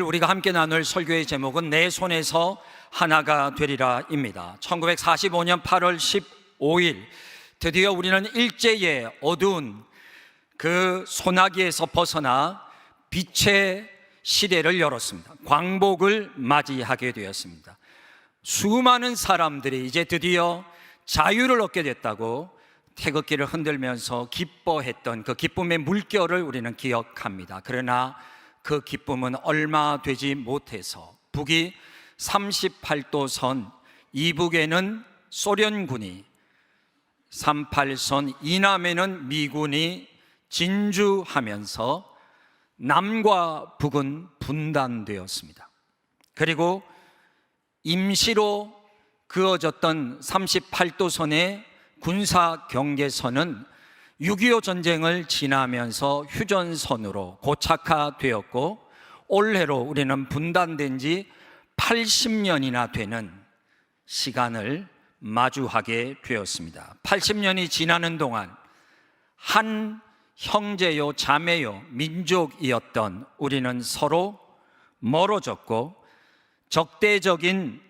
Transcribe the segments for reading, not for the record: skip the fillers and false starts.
우리가 함께 나눌 설교의 제목은 내 손에서 하나가 되리라입니다. 1945년 8월 15일 드디어 우리는 일제의 어두운 그 소나기에서 벗어나 빛의 시대를 열었습니다. 광복을 맞이하게 되었습니다. 수많은 사람들이 이제 드디어 자유를 얻게 됐다고 태극기를 흔들면서 기뻐했던 그 기쁨의 물결을 우리는 기억합니다. 그러나 그 기쁨은 얼마 되지 못해서 북이 38도선 이북에는 소련군이 38선 이남에는 미군이 진주하면서 남과 북은 분단되었습니다. 그리고 임시로 그어졌던 38도선의 군사 경계선은 6.25 전쟁을 지나면서 휴전선으로 고착화되었고 올해로 우리는 분단된 지 80년이나 되는 시간을 마주하게 되었습니다. 80년이 지나는 동안 한 형제요 자매요 민족이었던 우리는 서로 멀어졌고 적대적인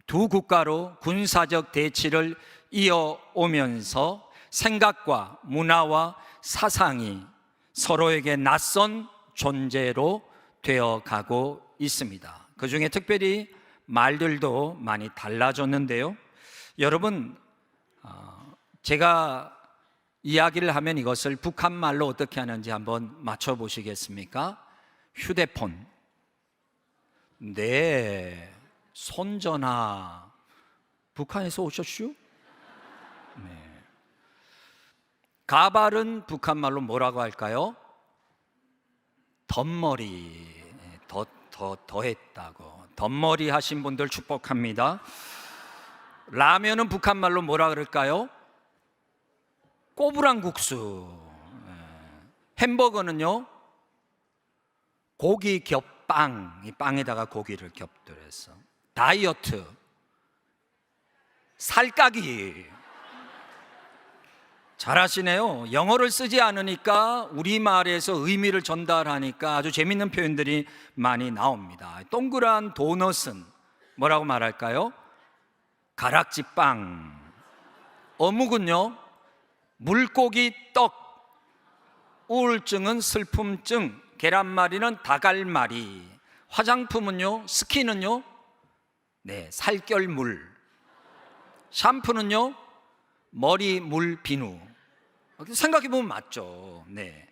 두 국가로 군사적 대치를 이어오면서 생각과 문화와 사상이 서로에게 낯선 존재로 되어가고 있습니다. 그 중에 특별히 말들도 많이 달라졌는데요. 여러분, 제가 이야기를 하면 이것을 북한 말로 어떻게 하는지 한번 맞춰보시겠습니까? 휴대폰, 네, 손전화. 북한에서 오셨슈? 네. 가발은 북한 말로 뭐라고 할까요? 덧머리. 더했다고. 덧머리 하신 분들 축복합니다. 라면은 북한 말로 뭐라 그럴까요? 꼬부랑국수. 햄버거는요? 고기 겹빵. 이 빵에다가 고기를 겹들여서. 다이어트, 살까기. 잘하시네요. 영어를 쓰지 않으니까 우리말에서 의미를 전달하니까 아주 재밌는 표현들이 많이 나옵니다. 동그란 도넛은 뭐라고 말할까요? 가락지빵. 어묵은요? 물고기 떡. 우울증은 슬픔증. 계란말이는 다갈말이. 화장품은요? 스킨은요? 네, 살결물. 샴푸는요? 머리 물 비누. 생각해보면 맞죠. 네.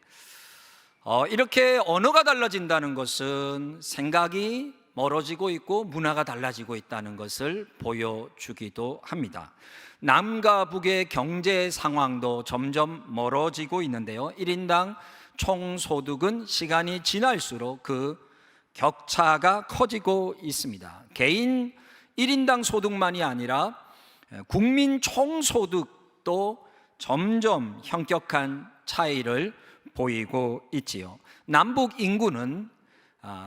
이렇게 언어가 달라진다는 것은 생각이 멀어지고 있고 문화가 달라지고 있다는 것을 보여주기도 합니다. 남과 북의 경제 상황도 점점 멀어지고 있는데요. 1인당 총소득은 시간이 지날수록 그 격차가 커지고 있습니다. 개인 1인당 소득만이 아니라 국민 총소득도 점점 현격한 차이를 보이고 있지요. 남북 인구는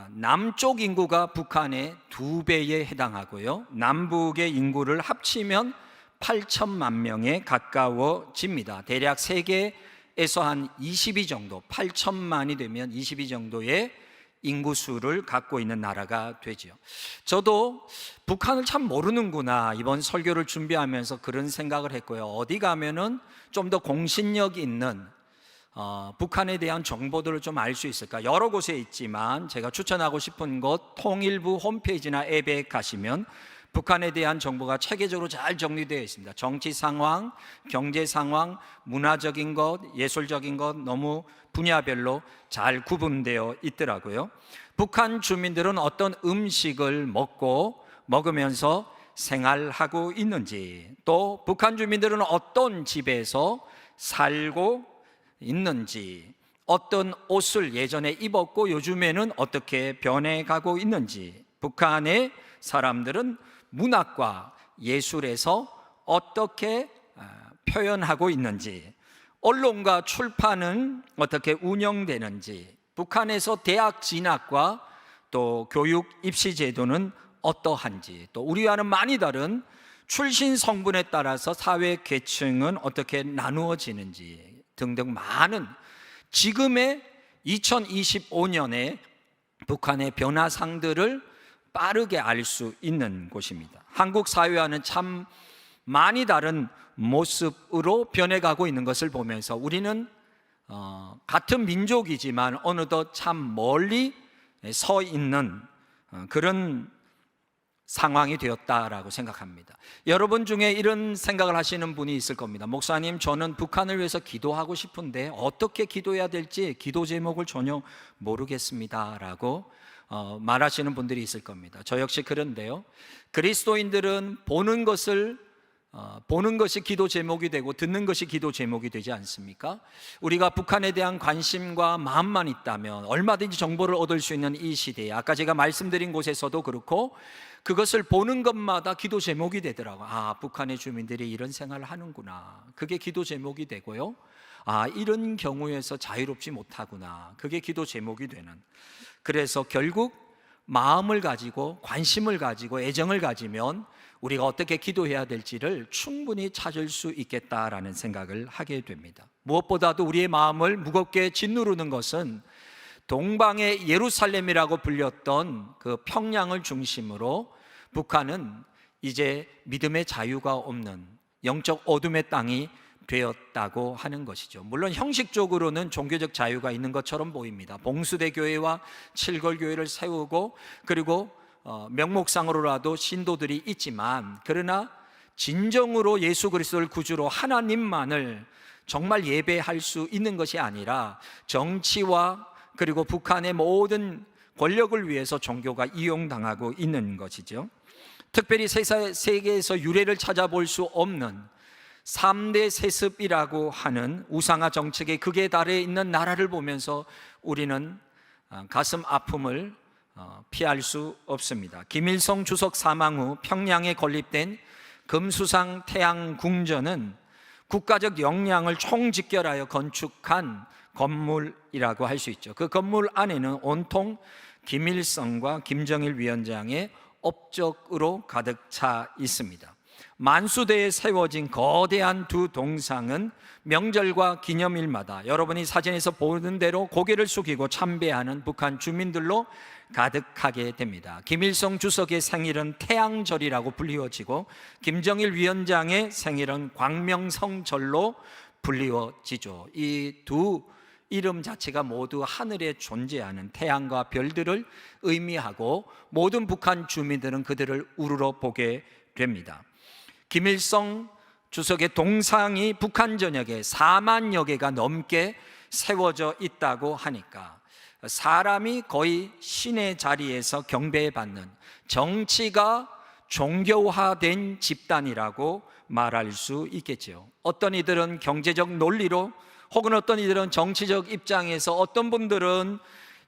남쪽 인구가 북한의 2배에 해당하고요. 남북의 인구를 합치면 8천만 명에 가까워집니다. 대략 세계에서 한 22 정도, 8천만이 되면 22 정도의 인구수를 갖고 있는 나라가 되죠. 저도 북한을 참 모르는구나 이번 설교를 준비하면서 그런 생각을 했고요. 어디 가면은 좀 더 공신력 있는 북한에 대한 정보들을 좀 알 수 있을까? 여러 곳에 있지만 제가 추천하고 싶은 곳 통일부 홈페이지나 앱에 가시면 북한에 대한 정보가 체계적으로 잘 정리되어 있습니다. 정치 상황, 경제 상황, 문화적인 것, 예술적인 것 너무 분야별로 잘 구분되어 있더라고요. 북한 주민들은 어떤 음식을 먹으면서 생활하고 있는지, 또 북한 주민들은 어떤 집에서 살고 있는지, 어떤 옷을 예전에 입었고 요즘에는 어떻게 변해가고 있는지, 북한의 사람들은 문학과 예술에서 어떻게 표현하고 있는지, 언론과 출판은 어떻게 운영되는지, 북한에서 대학 진학과 또 교육 입시 제도는 어떠한지, 또 우리와는 많이 다른 출신 성분에 따라서 사회 계층은 어떻게 나누어지는지 등등 많은 지금의 2025년에 북한의 변화상들을 빠르게 알 수 있는 곳입니다. 한국 사회와는 참 많이 다른 모습으로 변해가고 있는 것을 보면서 우리는 같은 민족이지만 어느덧 참 멀리 서 있는 그런 상황이 되었다라고 생각합니다. 여러분 중에 이런 생각을 하시는 분이 있을 겁니다. 목사님, 저는 북한을 위해서 기도하고 싶은데 어떻게 기도해야 될지 기도 제목을 전혀 모르겠습니다 라고 말하시는 분들이 있을 겁니다. 저 역시 그런데요, 그리스도인들은 보는 것이 기도 제목이 되고 듣는 것이 기도 제목이 되지 않습니까? 우리가 북한에 대한 관심과 마음만 있다면 얼마든지 정보를 얻을 수 있는 이 시대에, 아까 제가 말씀드린 곳에서도 그렇고 그것을 보는 것마다 기도 제목이 되더라고요. 아, 북한의 주민들이 이런 생활을 하는구나, 그게 기도 제목이 되고요. 아, 이런 경우에서 자유롭지 못하구나, 그게 기도 제목이 되는. 그래서 결국 마음을 가지고 관심을 가지고 애정을 가지면 우리가 어떻게 기도해야 될지를 충분히 찾을 수 있겠다라는 생각을 하게 됩니다. 무엇보다도 우리의 마음을 무겁게 짓누르는 것은 동방의 예루살렘이라고 불렸던 그 평양을 중심으로 북한은 이제 믿음의 자유가 없는 영적 어둠의 땅이 되었다고 하는 것이죠. 물론 형식적으로는 종교적 자유가 있는 것처럼 보입니다. 봉수대 교회와 칠걸교회를 세우고 그리고 명목상으로라도 신도들이 있지만, 그러나 진정으로 예수 그리스도를 구주로 하나님만을 정말 예배할 수 있는 것이 아니라 정치와 그리고 북한의 모든 권력을 위해서 종교가 이용당하고 있는 것이죠. 특별히 세계에서 유례를 찾아볼 수 없는 3대 세습이라고 하는 우상화 정책의 극에 달해 있는 나라를 보면서 우리는 가슴 아픔을 피할 수 없습니다. 김일성 주석 사망 후 평양에 건립된 금수상 태양궁전은 국가적 역량을 총집결하여 건축한 건물이라고 할 수 있죠. 그 건물 안에는 온통 김일성과 김정일 위원장의 업적으로 가득 차 있습니다. 만수대에 세워진 거대한 두 동상은 명절과 기념일마다 여러분이 사진에서 보는 대로 고개를 숙이고 참배하는 북한 주민들로 가득하게 됩니다. 김일성 주석의 생일은 태양절이라고 불리워지고 김정일 위원장의 생일은 광명성절로 불리워지죠. 이 두 이름 자체가 모두 하늘에 존재하는 태양과 별들을 의미하고 모든 북한 주민들은 그들을 우러러 보게 됩니다. 김일성 주석의 동상이 북한 전역에 4만여 개가 넘게 세워져 있다고 하니까 사람이 거의 신의 자리에서 경배받는, 정치가 종교화된 집단이라고 말할 수 있겠죠. 어떤 이들은 경제적 논리로, 혹은 어떤 이들은 정치적 입장에서, 어떤 분들은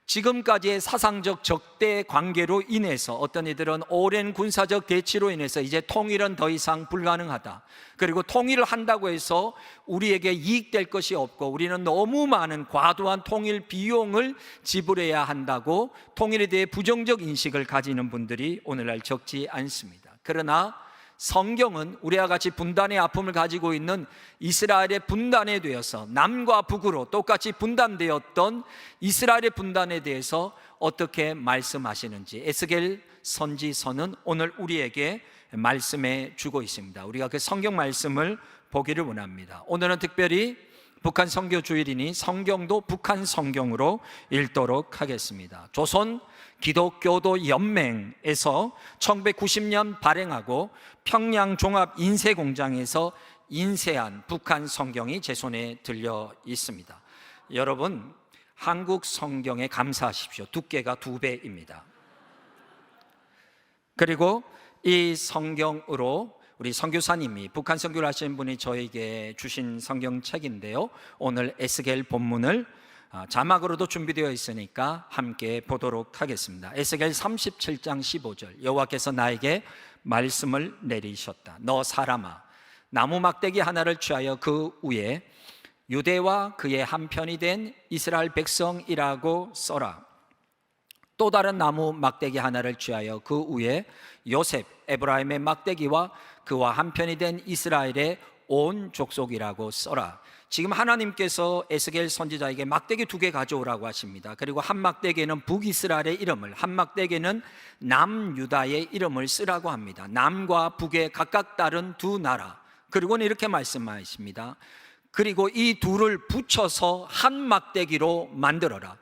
지금까지의 사상적 적대 관계로 인해서, 어떤 이들은 오랜 군사적 대치로 인해서 이제 통일은 더 이상 불가능하다, 그리고 통일을 한다고 해서 우리에게 이익될 것이 없고 우리는 너무 많은 과도한 통일 비용을 지불해야 한다고 통일에 대해 부정적 인식을 가지는 분들이 오늘날 적지 않습니다. 그러나 성경은 우리와 같이 분단의 아픔을 가지고 있는 이스라엘의 분단에 대해서, 남과 북으로 똑같이 분단되었던 이스라엘의 분단에 대해서 어떻게 말씀하시는지 에스겔 선지서는 오늘 우리에게 말씀해 주고 있습니다. 우리가 그 성경 말씀을 보기를 원합니다. 오늘은 특별히 북한 선교 주일이니 성경도 북한 성경으로 읽도록 하겠습니다. 조선 기독교도 연맹에서 1990년 발행하고 평양 종합 인쇄공장에서 인쇄한 북한 성경이 제 손에 들려 있습니다. 여러분, 한국 성경에 감사하십시오. 두께가 2배입니다. 그리고 이 성경으로 우리 선교사님이, 북한 선교를 하시는 분이 저에게 주신 성경책인데요, 오늘 에스겔 본문을 자막으로도 준비되어 있으니까 함께 보도록 하겠습니다. 에스겔 37장 15절, 여호와께서 나에게 말씀을 내리셨다. 너 사람아, 나무 막대기 하나를 취하여 그 위에 유대와 그의 한편이 된 이스라엘 백성이라고 써라. 또 다른 나무 막대기 하나를 취하여 그 위에 요셉, 에브라임의 막대기와 그와 한편이 된 이스라엘의 온 족속이라고 써라. 지금 하나님께서 에스겔 선지자에게 막대기 2개 가져오라고 하십니다. 그리고 한 막대기에는 북이스라엘의 이름을, 한 막대기에는 남유다의 이름을 쓰라고 합니다. 남과 북의 각각 다른 두 나라. 그리고는 이렇게 말씀하십니다. 그리고 이 둘을 붙여서 한 막대기로 만들어라.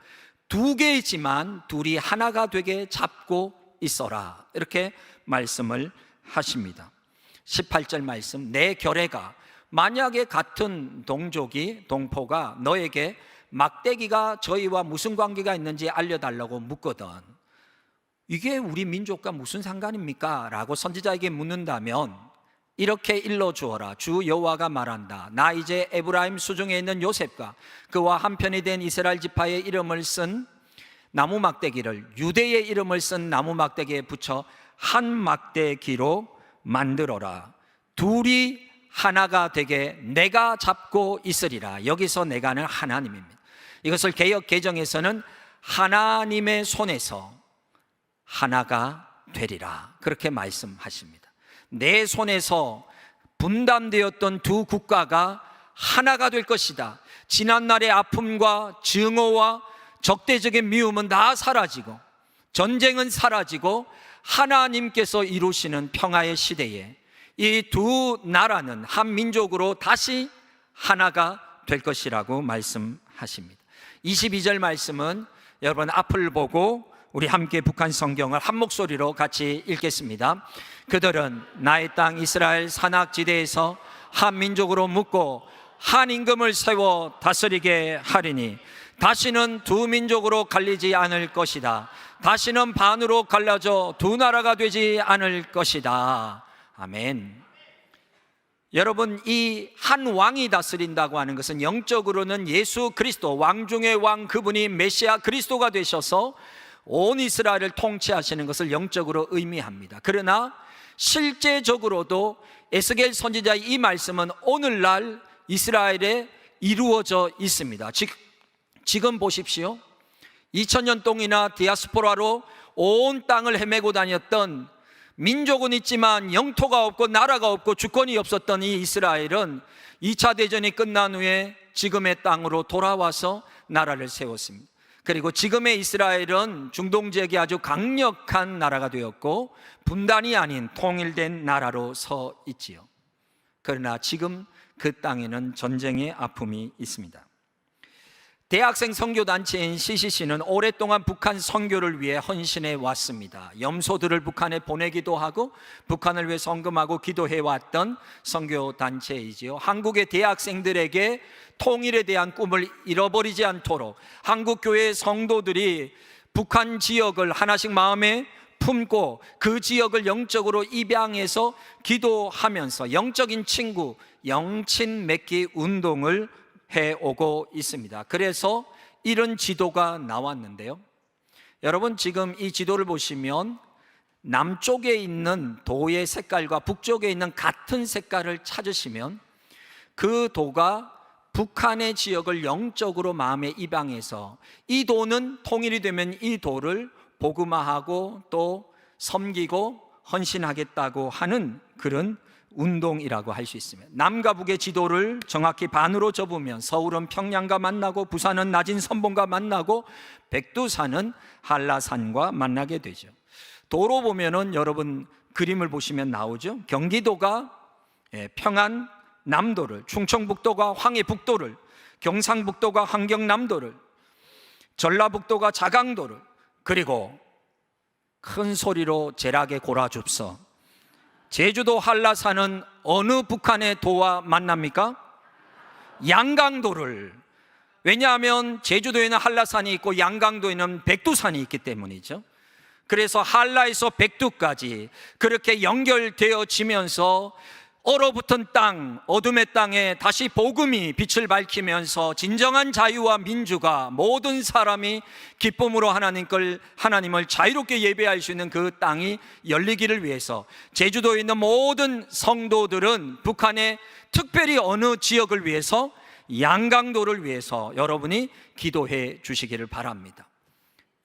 2개이지만 둘이 하나가 되게 잡고 있어라. 이렇게 말씀을 하십니다. 18절 말씀, 내 결례가 만약에 같은 동족이, 동포가 너에게 막대기가 저희와 무슨 관계가 있는지 알려달라고 묻거든, 이게 우리 민족과 무슨 상관입니까? 라고 선지자에게 묻는다면 이렇게 일러주어라. 주 여호와가 말한다. 나 이제 에브라임 수중에 있는 요셉과 그와 한편이 된 이스라엘 지파의 이름을 쓴 나무 막대기를 유대의 이름을 쓴 나무 막대기에 붙여 한 막대기로 만들어라. 둘이 하나가 되게 내가 잡고 있으리라. 여기서 내가는 하나님입니다. 이것을 개역 개정에서는 하나님의 손에서 하나가 되리라, 그렇게 말씀하십니다. 내 손에서 분단되었던 두 국가가 하나가 될 것이다. 지난날의 아픔과 증오와 적대적인 미움은 다 사라지고 전쟁은 사라지고 하나님께서 이루시는 평화의 시대에 이 두 나라는 한 민족으로 다시 하나가 될 것이라고 말씀하십니다. 22절 말씀은 여러분 앞을 보고 우리 함께 북한 성경을 한 목소리로 같이 읽겠습니다. 그들은 나의 땅 이스라엘 산악지대에서 한 민족으로 묶고 한 임금을 세워 다스리게 하리니 다시는 두 민족으로 갈리지 않을 것이다. 다시는 반으로 갈라져 두 나라가 되지 않을 것이다. 아멘. 여러분, 이 한 왕이 다스린다고 하는 것은 영적으로는 예수 그리스도, 왕 중의 왕, 그분이 메시아 그리스도가 되셔서 온 이스라엘을 통치하시는 것을 영적으로 의미합니다. 그러나 실제적으로도 에스겔 선지자의 이 말씀은 오늘날 이스라엘에 이루어져 있습니다. 지금 보십시오. 2000년 동이나 디아스포라로 온 땅을 헤매고 다녔던, 민족은 있지만 영토가 없고 나라가 없고 주권이 없었던 이 이스라엘은 2차 대전이 끝난 후에 지금의 땅으로 돌아와서 나라를 세웠습니다. 그리고 지금의 이스라엘은 중동 지역이 아주 강력한 나라가 되었고 분단이 아닌 통일된 나라로 서 있지요. 그러나 지금 그 땅에는 전쟁의 아픔이 있습니다. 대학생 선교단체인 CCC는 오랫동안 북한 선교를 위해 헌신해 왔습니다. 염소들을 북한에 보내기도 하고 북한을 위해 헌금하고 기도해 왔던 선교단체이지요. 한국의 대학생들에게 통일에 대한 꿈을 잃어버리지 않도록 한국 교회 성도들이 북한 지역을 하나씩 마음에 품고 그 지역을 영적으로 입양해서 기도하면서 영적인 친구, 영친 맺기 운동을 해오고 있습니다. 그래서 이런 지도가 나왔는데요, 여러분 지금 이 지도를 보시면 남쪽에 있는 도의 색깔과 북쪽에 있는 같은 색깔을 찾으시면 그 도가 북한의 지역을 영적으로 마음에 입양해서 이 도는 통일이 되면 이 도를 복음화하고 또 섬기고 헌신하겠다고 하는 그런 운동이라고 할 수 있습니다. 남과 북의 지도를 정확히 반으로 접으면 서울은 평양과 만나고 부산은 낮은 선봉과 만나고 백두산은 한라산과 만나게 되죠. 도로 보면은 여러분 그림을 보시면 나오죠. 경기도가 평안 남도를, 충청북도가 황해북도를, 경상북도가 환경남도를, 전라북도가 자강도를, 그리고 큰 소리로 제락의 고라줍서 제주도 한라산은 어느 북한의 도와 만납니까? 양강도를. 왜냐하면 제주도에는 한라산이 있고 양강도에는 백두산이 있기 때문이죠. 그래서 한라에서 백두까지 그렇게 연결되어지면서 얼어붙은 땅, 어둠의 땅에 다시 복음이 빛을 밝히면서 진정한 자유와 민주가 모든 사람이 기쁨으로 하나님을 자유롭게 예배할 수 있는 그 땅이 열리기를 위해서 제주도에 있는 모든 성도들은 북한의 특별히 어느 지역을 위해서, 양강도를 위해서 여러분이 기도해 주시기를 바랍니다.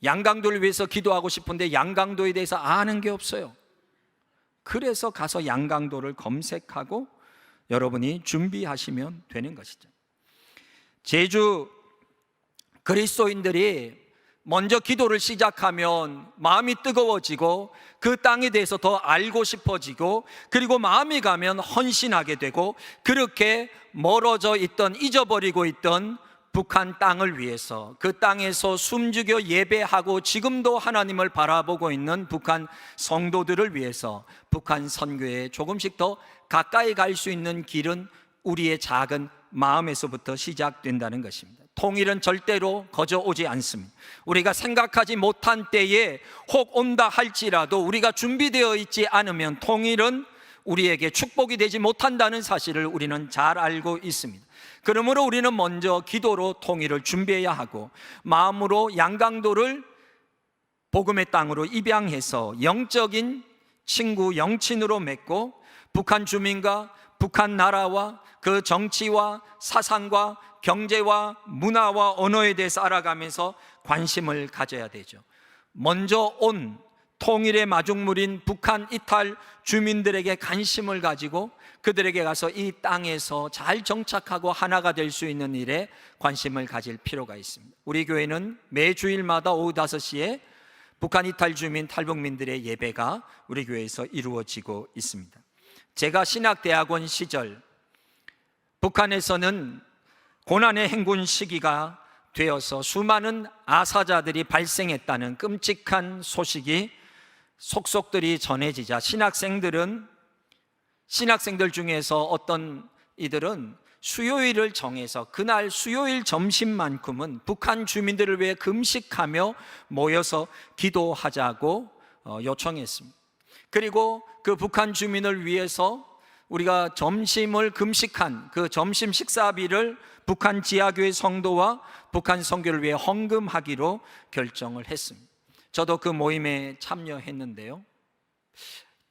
양강도를 위해서 기도하고 싶은데 양강도에 대해서 아는 게 없어요. 그래서 가서 양강도를 검색하고 여러분이 준비하시면 되는 것이죠. 제주 그리스도인들이 먼저 기도를 시작하면 마음이 뜨거워지고 그 땅에 대해서 더 알고 싶어지고, 그리고 마음이 가면 헌신하게 되고, 그렇게 멀어져 있던, 잊어버리고 있던 북한 땅을 위해서, 그 땅에서 숨죽여 예배하고 지금도 하나님을 바라보고 있는 북한 성도들을 위해서 북한 선교에 조금씩 더 가까이 갈 수 있는 길은 우리의 작은 마음에서부터 시작된다는 것입니다. 통일은 절대로 거저 오지 않습니다. 우리가 생각하지 못한 때에 혹 온다 할지라도 우리가 준비되어 있지 않으면 통일은 우리에게 축복이 되지 못한다는 사실을 우리는 잘 알고 있습니다. 그러므로 우리는 먼저 기도로 통일을 준비해야 하고, 마음으로 양강도를 복음의 땅으로 입양해서 영적인 친구, 영친으로 맺고, 북한 주민과 북한 나라와 그 정치와 사상과 경제와 문화와 언어에 대해서 알아가면서 관심을 가져야 되죠. 먼저 온 통일의 마중물인 북한 이탈 주민들에게 관심을 가지고 그들에게 가서 이 땅에서 잘 정착하고 하나가 될 수 있는 일에 관심을 가질 필요가 있습니다. 우리 교회는 매 주일마다 오후 5시에 북한 이탈 주민 탈북민들의 예배가 우리 교회에서 이루어지고 있습니다. 제가 신학대학원 시절 북한에서는 고난의 행군 시기가 되어서 수많은 아사자들이 발생했다는 끔찍한 소식이 속속들이 전해지자, 신학생들 중에서 어떤 이들은 수요일을 정해서 그날 수요일 점심만큼은 북한 주민들을 위해 금식하며 모여서 기도하자고 요청했습니다. 그리고 그 북한 주민을 위해서 우리가 점심을 금식한 그 점심 식사비를 북한 지하교회 성도와 북한 선교를 위해 헌금하기로 결정을 했습니다. 저도 그 모임에 참여했는데요,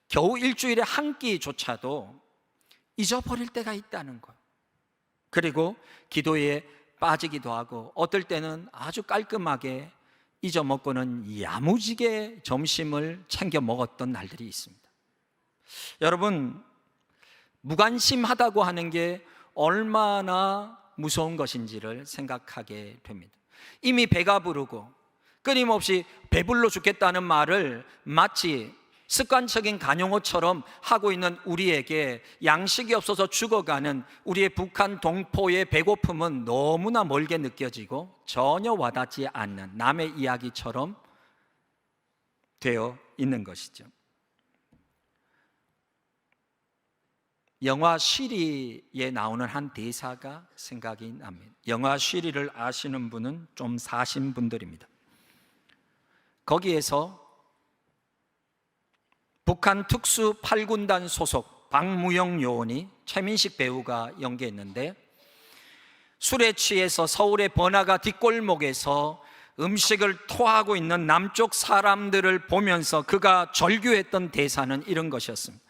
겨우 일주일에 한 끼조차도 잊어버릴 때가 있다는 거예요. 그리고 기도에 빠지기도 하고, 어떨 때는 아주 깔끔하게 잊어먹고는 야무지게 점심을 챙겨 먹었던 날들이 있습니다. 여러분, 무관심하다고 하는 게 얼마나 무서운 것인지를 생각하게 됩니다. 이미 배가 부르고 끊임없이 배불러 죽겠다는 말을 마치 습관적인 간용어처럼 하고 있는 우리에게 양식이 없어서 죽어가는 우리의 북한 동포의 배고픔은 너무나 멀게 느껴지고 전혀 와닿지 않는 남의 이야기처럼 되어 있는 것이죠. 영화 쉬리에 나오는 한 대사가 생각이 납니다. 영화 쉬리를 아시는 분은 좀 사신 분들입니다. 거기에서 북한 특수 8군단 소속 박무영 요원이 최민식 배우가 연기했는데, 술에 취해서 서울의 번화가 뒷골목에서 음식을 토하고 있는 남쪽 사람들을 보면서 그가 절규했던 대사는 이런 것이었습니다.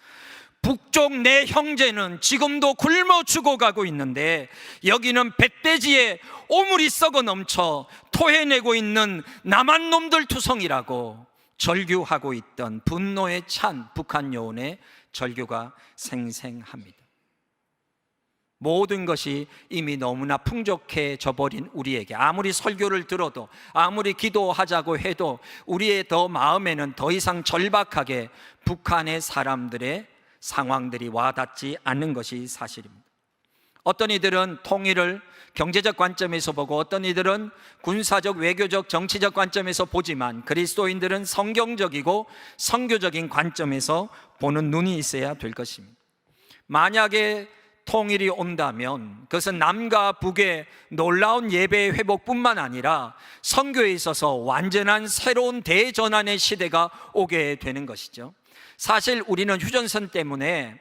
북쪽 내 형제는 지금도 굶어 죽어가고 있는데 여기는 뱃돼지에 오물이 썩어 넘쳐 토해내고 있는 남한 놈들 투성이라고 절규하고 있던 분노에 찬 북한 요원의 절규가 생생합니다. 모든 것이 이미 너무나 풍족해져 버린 우리에게 아무리 설교를 들어도 아무리 기도하자고 해도 우리의 더 마음에는 더 이상 절박하게 북한의 사람들의 상황들이 와닿지 않는 것이 사실입니다. 어떤 이들은 통일을 경제적 관점에서 보고 어떤 이들은 군사적, 외교적, 정치적 관점에서 보지만 그리스도인들은 성경적이고 선교적인 관점에서 보는 눈이 있어야 될 것입니다. 만약에 통일이 온다면 그것은 남과 북의 놀라운 예배의 회복뿐만 아니라 선교에 있어서 완전한 새로운 대전환의 시대가 오게 되는 것이죠. 사실 우리는 휴전선 때문에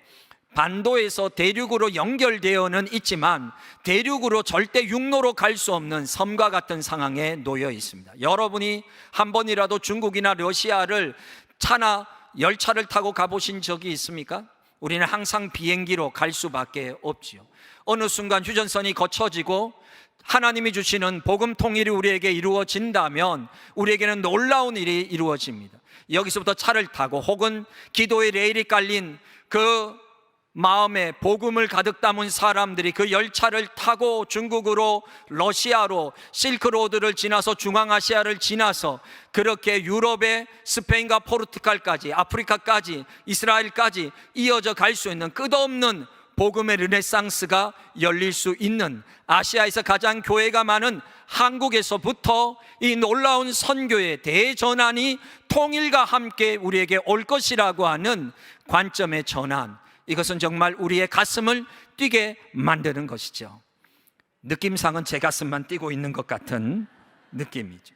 반도에서 대륙으로 연결되어는 있지만 대륙으로 절대 육로로 갈 수 없는 섬과 같은 상황에 놓여 있습니다. 여러분이 한 번이라도 중국이나 러시아를 차나 열차를 타고 가보신 적이 있습니까? 우리는 항상 비행기로 갈 수밖에 없지요. 어느 순간 휴전선이 거쳐지고 하나님이 주시는 복음 통일이 우리에게 이루어진다면 우리에게는 놀라운 일이 이루어집니다. 여기서부터 차를 타고 혹은 기도의 레일이 깔린 그 마음에 복음을 가득 담은 사람들이 그 열차를 타고 중국으로, 러시아로, 실크로드를 지나서 중앙아시아를 지나서 그렇게 유럽의 스페인과 포르투갈까지, 아프리카까지, 이스라엘까지 이어져 갈 수 있는 끝없는 복음의 르네상스가 열릴 수 있는, 아시아에서 가장 교회가 많은 한국에서부터 이 놀라운 선교의 대전환이 통일과 함께 우리에게 올 것이라고 하는 관점의 전환, 이것은 정말 우리의 가슴을 뛰게 만드는 것이죠. 느낌상은 제 가슴만 뛰고 있는 것 같은 느낌이죠.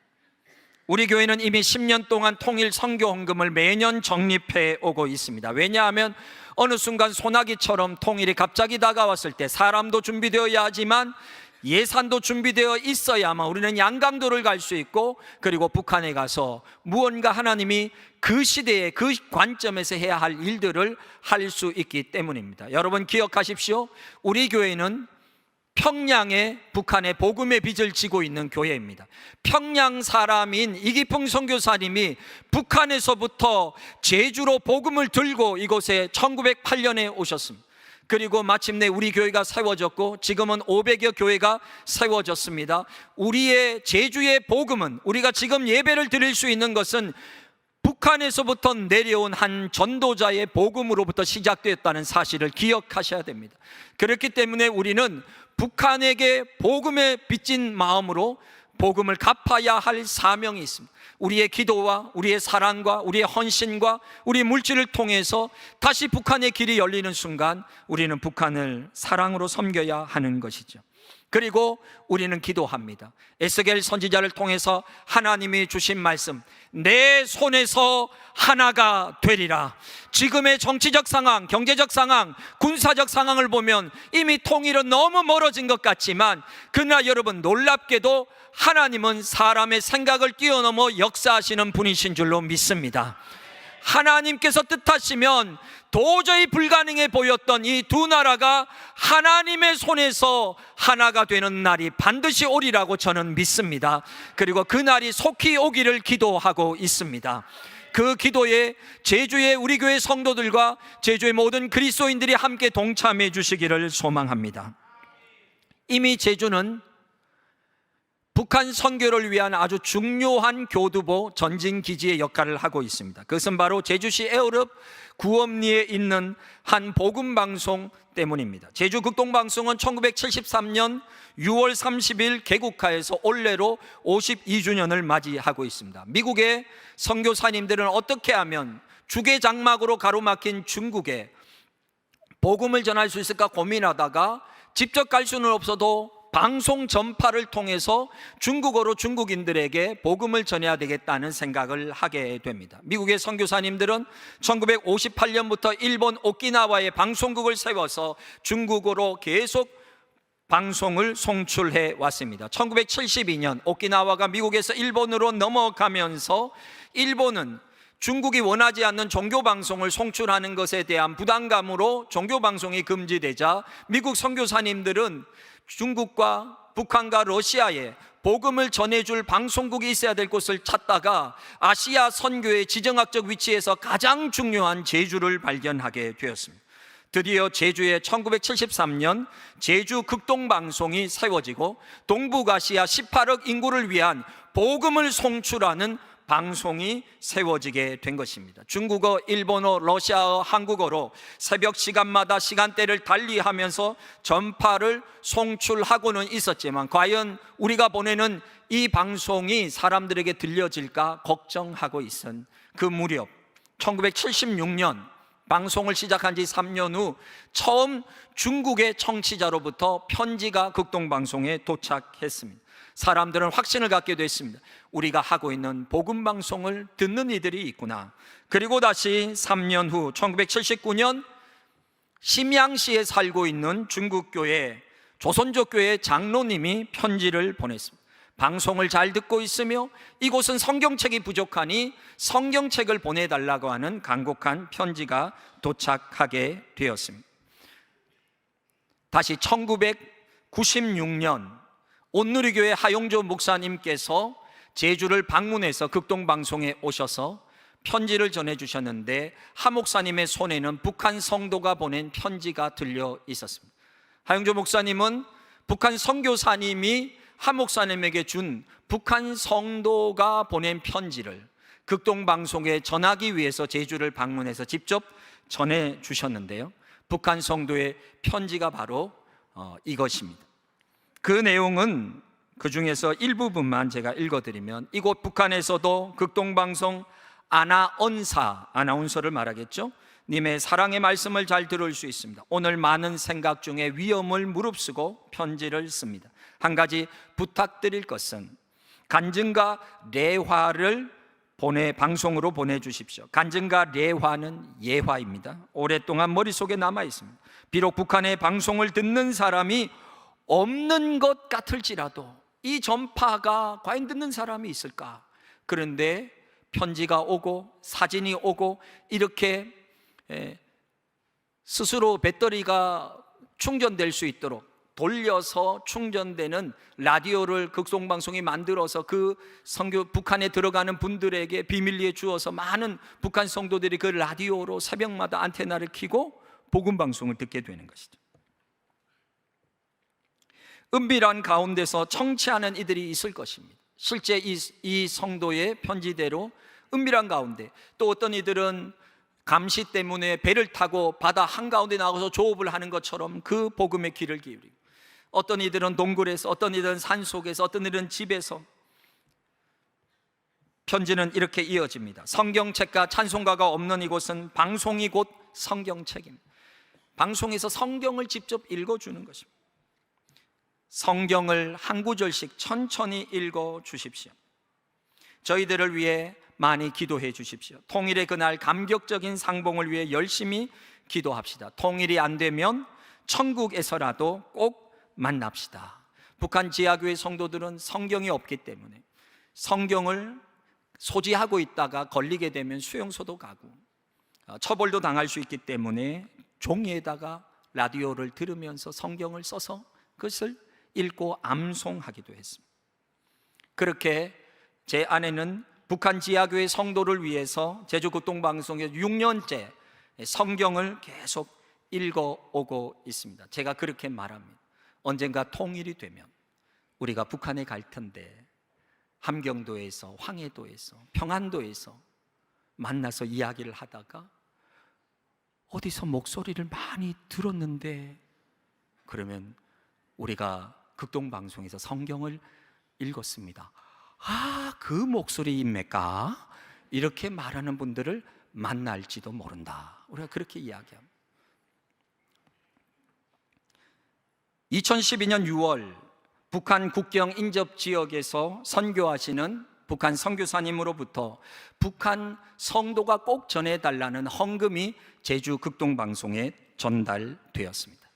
우리 교회는 이미 10년 동안 통일 선교 헌금을 매년 적립해 오고 있습니다. 왜냐하면 어느 순간 소나기처럼 통일이 갑자기 다가왔을 때 사람도 준비되어야 하지만 예산도 준비되어 있어야만 우리는 양강도를 갈 수 있고, 그리고 북한에 가서 무언가 하나님이 그 시대에 그 관점에서 해야 할 일들을 할 수 있기 때문입니다. 여러분 기억하십시오. 우리 교회는 평양에 북한의 복음의 빚을 지고 있는 교회입니다. 평양 사람인 이기풍 선교사님이 북한에서부터 제주로 복음을 들고 이곳에 1908년에 오셨습니다. 그리고 마침내 우리 교회가 세워졌고 지금은 500여 교회가 세워졌습니다. 우리의 제주의 복음은, 우리가 지금 예배를 드릴 수 있는 것은 북한에서부터 내려온 한 전도자의 복음으로부터 시작되었다는 사실을 기억하셔야 됩니다. 그렇기 때문에 우리는 북한에게 복음에 빚진 마음으로 복음을 갚아야 할 사명이 있습니다. 우리의 기도와 우리의 사랑과 우리의 헌신과 우리의 물질을 통해서 다시 북한의 길이 열리는 순간 우리는 북한을 사랑으로 섬겨야 하는 것이죠. 그리고 우리는 기도합니다. 에스겔 선지자를 통해서 하나님이 주신 말씀, 내 손에서 하나가 되리라. 지금의 정치적 상황, 경제적 상황, 군사적 상황을 보면 이미 통일은 너무 멀어진 것 같지만, 그러나 여러분 놀랍게도 하나님은 사람의 생각을 뛰어넘어 역사하시는 분이신 줄로 믿습니다. 하나님께서 뜻하시면 도저히 불가능해 보였던 이 두 나라가 하나님의 손에서 하나가 되는 날이 반드시 오리라고 저는 믿습니다. 그리고 그 날이 속히 오기를 기도하고 있습니다. 그 기도에 제주의 우리 교회 성도들과 제주의 모든 그리스도인들이 함께 동참해 주시기를 소망합니다. 이미 제주는 북한 선교를 위한 아주 중요한 교두보 전진기지의 역할을 하고 있습니다. 그것은 바로 제주시 에어읍 구엄리에 있는 한 복음방송 때문입니다. 제주 극동방송은 1973년 6월 30일 개국하여서 올해로 52주년을 맞이하고 있습니다. 미국의 선교사님들은 어떻게 하면 주계장막으로 가로막힌 중국에 복음을 전할 수 있을까 고민하다가 직접 갈 수는 없어도 방송 전파를 통해서 중국어로 중국인들에게 복음을 전해야 되겠다는 생각을 하게 됩니다. 미국의 선교사님들은 1958년부터 일본 오키나와에 방송국을 세워서 중국어로 계속 방송을 송출해 왔습니다. 1972년 오키나와가 미국에서 일본으로 넘어가면서 일본은 중국이 원하지 않는 종교방송을 송출하는 것에 대한 부담감으로 종교방송이 금지되자 미국 선교사님들은 중국과 북한과 러시아에 복음을 전해줄 방송국이 있어야 될 곳을 찾다가 아시아 선교의 지정학적 위치에서 가장 중요한 제주를 발견하게 되었습니다. 드디어 제주에 1973년 제주 극동방송이 세워지고 동북아시아 18억 인구를 위한 복음을 송출하는 방송이 세워지게 된 것입니다. 중국어, 일본어, 러시아어, 한국어로 새벽 시간마다 시간대를 달리하면서 전파를 송출하고는 있었지만 과연 우리가 보내는 이 방송이 사람들에게 들려질까 걱정하고 있은 그 무렵 1976년 방송을 시작한 지 3년 후 처음 중국의 청취자로부터 편지가 극동방송에 도착했습니다. 사람들은 확신을 갖게 됐습니다. 우리가 하고 있는 복음방송을 듣는 이들이 있구나. 그리고 다시 3년 후 1979년 심양시에 살고 있는 중국교회 조선족교회 장로님이 편지를 보냈습니다. 방송을 잘 듣고 있으며 이곳은 성경책이 부족하니 성경책을 보내달라고 하는 간곡한 편지가 도착하게 되었습니다. 다시 1996년 온누리교회 하용조 목사님께서 제주를 방문해서 극동방송에 오셔서 편지를 전해주셨는데 하 목사님의 손에는 북한 성도가 보낸 편지가 들려 있었습니다. 하영조 목사님은 북한 선교사님이 하 목사님에게 준 북한 성도가 보낸 편지를 극동방송에 전하기 위해서 제주를 방문해서 직접 전해주셨는데요, 북한 성도의 편지가 바로 이것입니다. 그 내용은 그 중에서 일부분만 제가 읽어드리면, 이곳 북한에서도 극동방송 아나운서를 말하겠죠, 님의 사랑의 말씀을 잘 들을 수 있습니다. 오늘 많은 생각 중에 위험을 무릅쓰고 편지를 씁니다. 한 가지 부탁드릴 것은 간증과 레화를 방송으로 보내주십시오. 간증과 레화는 예화입니다. 오랫동안 머릿속에 남아 있습니다. 비록 북한의 방송을 듣는 사람이 없는 것 같을지라도 이 전파가 과연 듣는 사람이 있을까? 그런데 편지가 오고 사진이 오고 이렇게 스스로 배터리가 충전될 수 있도록 돌려서 충전되는 라디오를 극동방송이 만들어서 그 북한에 들어가는 분들에게 비밀리에 주어서 많은 북한 성도들이 그 라디오로 새벽마다 안테나를 켜고 복음방송을 듣게 되는 것이죠. 은밀한 가운데서 청취하는 이들이 있을 것입니다. 실제 이 성도의 편지대로 은밀한 가운데, 또 어떤 이들은 감시 때문에 배를 타고 바다 한가운데 나가서 조업을 하는 것처럼 그 복음의 귀를 기울이고, 어떤 이들은 동굴에서, 어떤 이들은 산속에서, 어떤 이들은 집에서. 편지는 이렇게 이어집니다. 성경책과 찬송가가 없는 이곳은 방송이 곧 성경책입니다. 방송에서 성경을 직접 읽어주는 것입니다. 성경을 한 구절씩 천천히 읽어주십시오. 저희들을 위해 많이 기도해 주십시오. 통일의 그날 감격적인 상봉을 위해 열심히 기도합시다. 통일이 안 되면 천국에서라도 꼭 만납시다. 북한 지하교회 성도들은 성경이 없기 때문에 성경을 소지하고 있다가 걸리게 되면 수용소도 가고 처벌도 당할 수 있기 때문에 종이에다가 라디오를 들으면서 성경을 써서 그것을 읽고 암송하기도 했습니다. 그렇게 제 아내는 북한 지하교회 성도를 위해서 제주 극동방송에서 6년째 성경을 계속 읽어오고 있습니다. 제가 그렇게 말합니다. 언젠가 통일이 되면 우리가 북한에 갈 텐데 함경도에서, 황해도에서, 평안도에서 만나서 이야기를 하다가 어디서 목소리를 많이 들었는데, 그러면 우리가 극동방송에서 성경을 읽었습니다. 아, 그 목소리입니까? 이렇게 말하는 분들을 만날지도 모른다. 우리가 그렇게 이야기합니다. 2012년 6월 북한 국경 인접 지역에서 선교하시는 북한 선교사님으로부터 북한 성도가 꼭 전해달라는 헌금이 제주 극동방송에 전달되었습니다.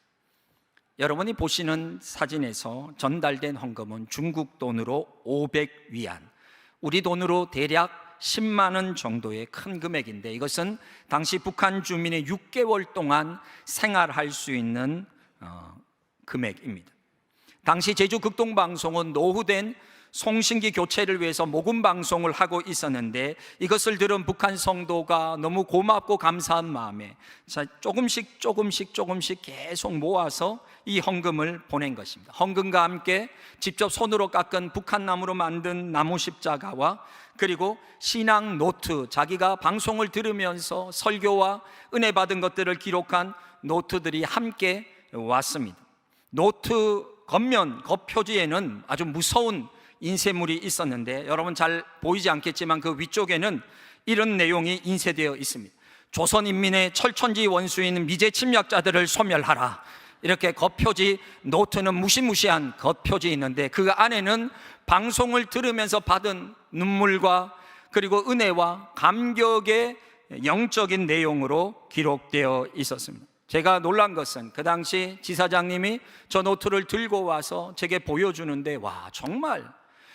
여러분이 보시는 사진에서 전달된 헌금은 중국 돈으로 500위안, 우리 돈으로 대략 10만 원 정도의 큰 금액인데, 이것은 당시 북한 주민의 6개월 동안 생활할 수 있는 금액입니다. 당시 제주 극동방송은 노후된 송신기 교체를 위해서 모금 방송을 하고 있었는데, 이것을 들은 북한 성도가 너무 고맙고 감사한 마음에 조금씩 계속 모아서 이 헌금을 보낸 것입니다. 헌금과 함께 직접 손으로 깎은 북한 나무로 만든 나무 십자가와 그리고 신앙 노트, 자기가 방송을 들으면서 설교와 은혜 받은 것들을 기록한 노트들이 함께 왔습니다. 노트 겉면, 겉표지에는 아주 무서운 인쇄물이 있었는데, 여러분 잘 보이지 않겠지만 그 위쪽에는 이런 내용이 인쇄되어 있습니다. 조선인민의 철천지 원수인 미제 침략자들을 소멸하라. 이렇게 겉표지, 노트는 무시무시한 겉표지 있는데, 그 안에는 방송을 들으면서 받은 눈물과 그리고 은혜와 감격의 영적인 내용으로 기록되어 있었습니다. 제가 놀란 것은 그 당시 지사장님이 저 노트를 들고 와서 제게 보여주는데, 와,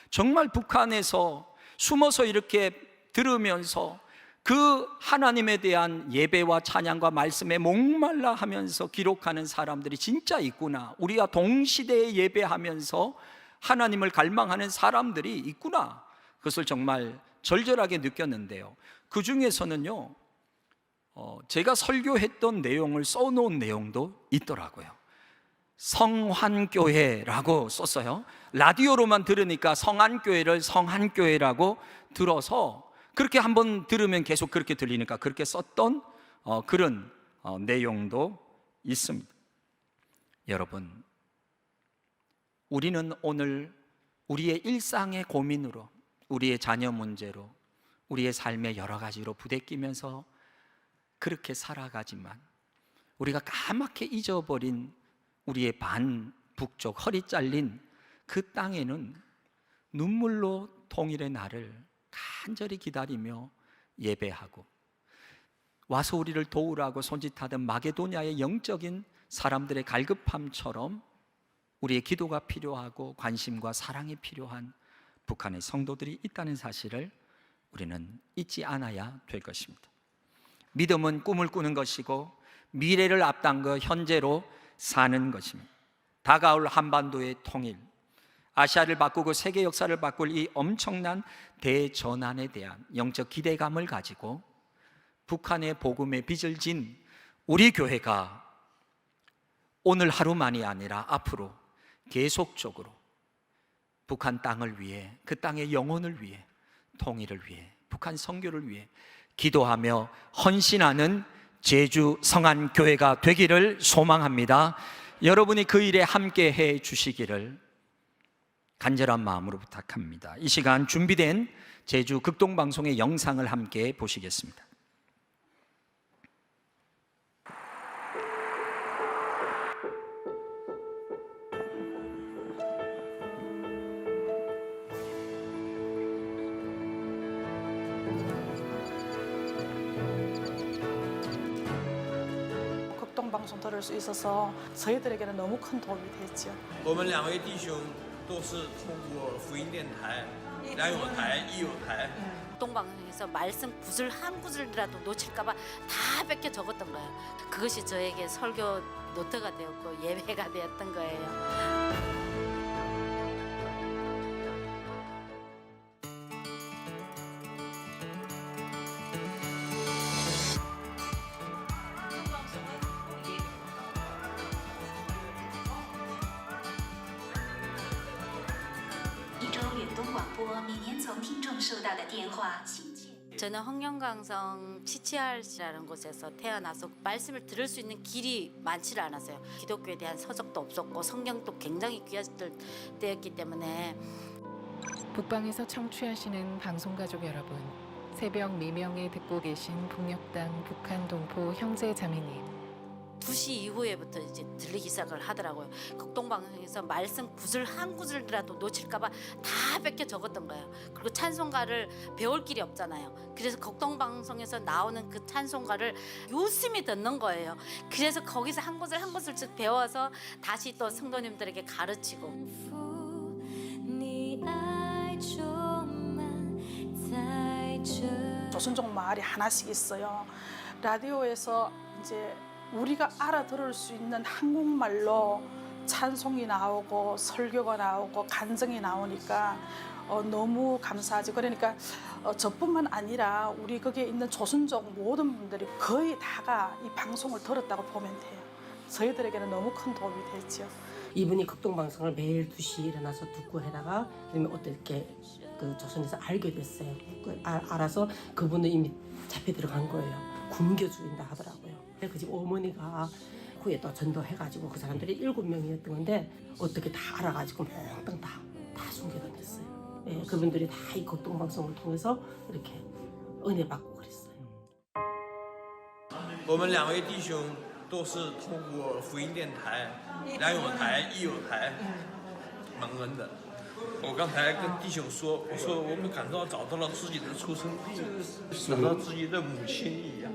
정말 북한에서 숨어서 이렇게 들으면서 그 하나님에 대한 예배와 찬양과 말씀에 목말라 하면서 기록하는 사람들이 진짜 있구나. 우리가 동시대에 예배하면서 하나님을 갈망하는 사람들이 있구나. 그것을 정말 절절하게 느꼈는데요. 그 중에서는요, 제가 설교했던 내용을 써놓은 내용도 있더라고요. 성환교회라고 썼어요. 라디오로만 들으니까 성안교회를 성한교회라고 들어서 그렇게 한번 들으면 계속 그렇게 들리니까 그렇게 썼던 그런 내용도 있습니다. 여러분, 우리는 오늘 우리의 일상의 고민으로, 우리의 자녀 문제로, 우리의 삶의 여러 가지로 부대끼면서 그렇게 살아가지만 우리가 까맣게 잊어버린 우리의 반북쪽 허리 잘린 그 땅에는 눈물로 통일의 날을 간절히 기다리며 예배하고 와서 우리를 도우라고 손짓하던 마게도냐의 영적인 사람들의 갈급함처럼 우리의 기도가 필요하고 관심과 사랑이 필요한 북한의 성도들이 있다는 사실을 우리는 잊지 않아야 될 것입니다. 믿음은 꿈을 꾸는 것이고 미래를 앞당겨 현재로 사는 것입니다. 다가올 한반도의 통일, 아시아를 바꾸고 세계 역사를 바꿀 이 엄청난 대전환에 대한 영적 기대감을 가지고 북한의 복음의 빚을 진 우리 교회가 오늘 하루만이 아니라 앞으로 계속적으로 북한 땅을 위해, 그 땅의 영혼을 위해, 통일을 위해, 북한 선교를 위해 기도하며 헌신하는 제주 성안교회가 되기를 소망합니다. 여러분이 그 일에 함께 해 주시기를 간절한 마음으로 부탁합니다. 이 시간 준비된 제주 극동방송의 영상을 함께 보시겠습니다. 방송 들을 수 있어서 저희들에게는 너무 큰 도움이 됐죠. 我们两位弟兄都是通过福音电台、良友台、益友台 극동방송에서 말씀 구절 한 구절이라도 놓칠까봐 다 뺏겨 적었던 거예요. 그것이 저에게 설교 노트가 되었고 예배가 되었던 거예요. 저는 황령강성 CCRC라는 곳에서 태어나서 말씀을 들을 수 있는 길이 많지를 않았어요. 기독교에 대한 서적도 없었고 성경도 굉장히 귀하실 때였기 때문에. 북방에서 청취하시는 방송가족 여러분, 새벽 미명에 듣고 계신 북녘땅 북한 동포 형제 자매님, 2시 이후에부터 이제 들리기 시작을 하더라고요. 극동방송에서 말씀 구절 한 구절이라도 놓칠까봐 다 뺏겨 적었던 거예요. 그리고 찬송가를 배울 길이 없잖아요. 그래서 극동방송에서 나오는 그 찬송가를 유심히 듣는 거예요. 그래서 거기서 한 구절 한 구절씩 배워서 다시 또 성도님들에게 가르치고. 조선족 마을이 하나씩 있어요. 라디오에서 이제 우리가 알아들을 수 있는 한국말로 찬송이 나오고 설교가 나오고 간증이 나오니까 너무 감사하지. 그러니까 저뿐만 아니라 우리 거기에 있는 조선족 모든 분들이 거의 다가 이 방송을 들었다고 보면 돼요. 저희들에게는 너무 큰 도움이 됐죠. 이분이 극동방송을 매일 2시에 일어나서 듣고 해다가 그러면 어떻게 그 조선에서 알게 됐어요. 알아서 그분은 이미 잡혀 들어간 거예요. 굶겨주인다 하더라고요. 그 집 어머니가 후에 또 전도해가지고 그 사람들이 7명이었던 건데 어떻게 다 알아가지고 몽땅 다 숨겨던졌어요. 예, 그분들이 다 이 극동방송을 통해서 이렇게 은혜 받고 그랬어요. 我们两位弟兄都是通过福音电台、良友台、益友台蒙恩的。我刚才跟弟兄说，我说我们感到找到了自己的出生地，找到自己的母亲一样，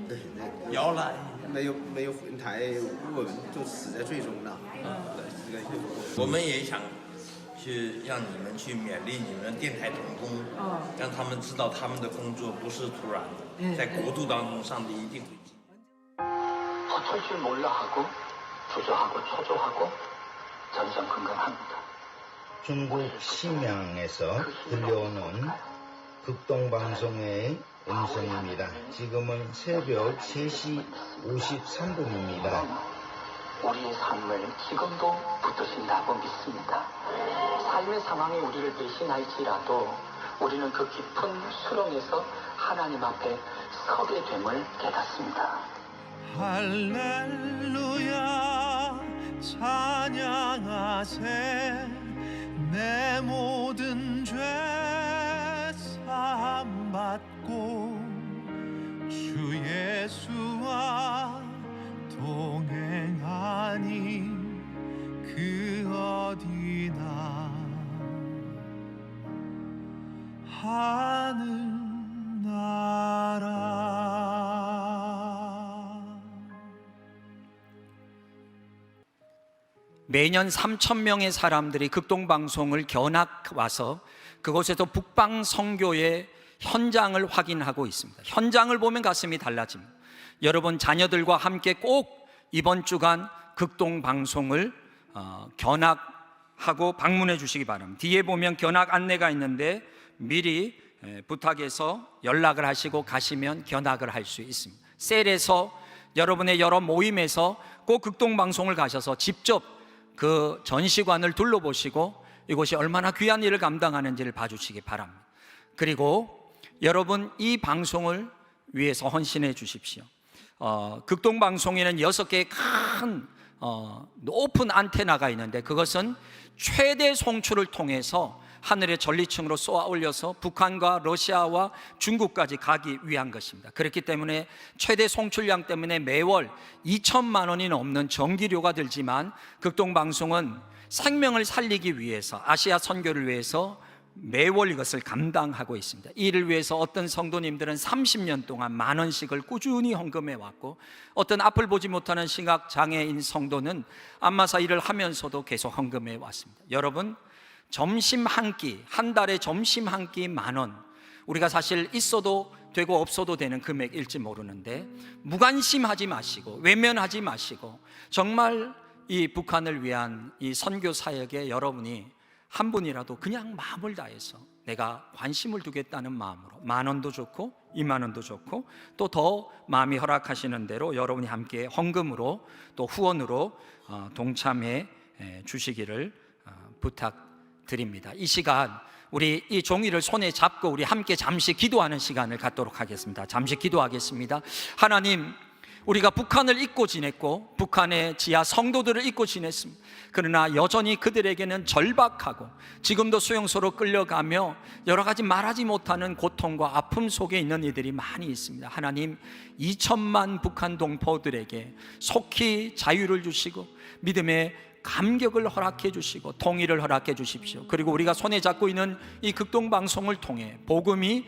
摇篮。没有福音台，我们就死在最终了。我们也想去让你们去勉励你们电台同工，让他们知道他们的工作不是突然的，在国度当中，上帝一定会记。 버틸 줄 몰라 하고 주저하고 초조하고 점점 건강합니다. 중국 심양에서 들려오는 극동방송의 음성입니다. 지금은 새벽 3시 53분입니다. 우리의 삶을 지금도 붙드신다고 믿습니다. 삶의 상황이 우리를 배신할지라도 우리는 그 깊은 수렁에서 하나님 앞에 서게 됨을 깨닫습니다. 할렐루야 찬양하세 내 모든 죄 사함받고 주 예수와 동행하니 그 어디나 하늘나라. 매년 3,000명의 사람들이 극동방송을 견학 와서 그곳에서 북방 선교의 현장을 확인하고 있습니다. 현장을 보면 가슴이 달라집니다. 여러분 자녀들과 함께 꼭 이번 주간 극동방송을 견학하고 방문해 주시기 바랍니다. 뒤에 보면 견학 안내가 있는데 미리 부탁해서 연락을 하시고 가시면 견학을 할 수 있습니다. 셀에서 여러분의 여러 모임에서 꼭 극동방송을 가셔서 직접 그 전시관을 둘러보시고 이곳이 얼마나 귀한 일을 감당하는지를 봐주시기 바랍니다. 그리고 여러분 이 방송을 위해서 헌신해 주십시오. 극동방송에는 6개의 큰 높은 안테나가 있는데 그것은 최대 송출을 통해서 하늘의 전리층으로 쏘아 올려서 북한과 러시아와 중국까지 가기 위한 것입니다. 그렇기 때문에 최대 송출량 때문에 매월 2천만 원이 넘는 전기료가 들지만 극동방송은 생명을 살리기 위해서 아시아 선교를 위해서 매월 이것을 감당하고 있습니다. 이를 위해서 어떤 성도님들은 30년 동안 10,000원씩을 꾸준히 헌금해 왔고 어떤 앞을 보지 못하는 시각장애인 성도는 안마사 일을 하면서도 계속 헌금해 왔습니다. 여러분 점심 한 끼, 한 달에 점심 한 끼 10,000원, 우리가 사실 있어도 되고 없어도 되는 금액일지 모르는데 무관심하지 마시고 외면하지 마시고 정말 이 북한을 위한 이 선교 사역에 여러분이 한 분이라도 그냥 마음을 다해서 내가 관심을 두겠다는 마음으로 10,000원도 좋고 20,000원도 좋고 또 더 마음이 허락하시는 대로 여러분이 함께 헌금으로 또 후원으로 동참해 주시기를 부탁드립니다. 이 시간 우리 이 종이를 손에 잡고 우리 함께 잠시 기도하는 시간을 갖도록 하겠습니다. 잠시 기도하겠습니다. 하나님, 우리가 북한을 잊고 지냈고 북한의 지하 성도들을 잊고 지냈습니다. 그러나 여전히 그들에게는 절박하고 지금도 수용소로 끌려가며 여러 가지 말하지 못하는 고통과 아픔 속에 있는 이들이 많이 있습니다. 하나님, 2천만 북한 동포들에게 속히 자유를 주시고 믿음의 감격을 허락해 주시고 통일을 허락해 주십시오. 그리고 우리가 손에 잡고 있는 이 극동방송을 통해 복음이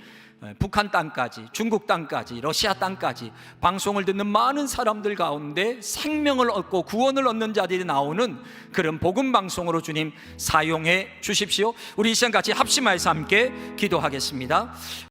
북한 땅까지, 중국 땅까지, 러시아 땅까지 방송을 듣는 많은 사람들 가운데 생명을 얻고 구원을 얻는 자들이 나오는 그런 복음 방송으로 주님 사용해 주십시오. 우리 이 시간 같이 합심하여서 함께 기도하겠습니다.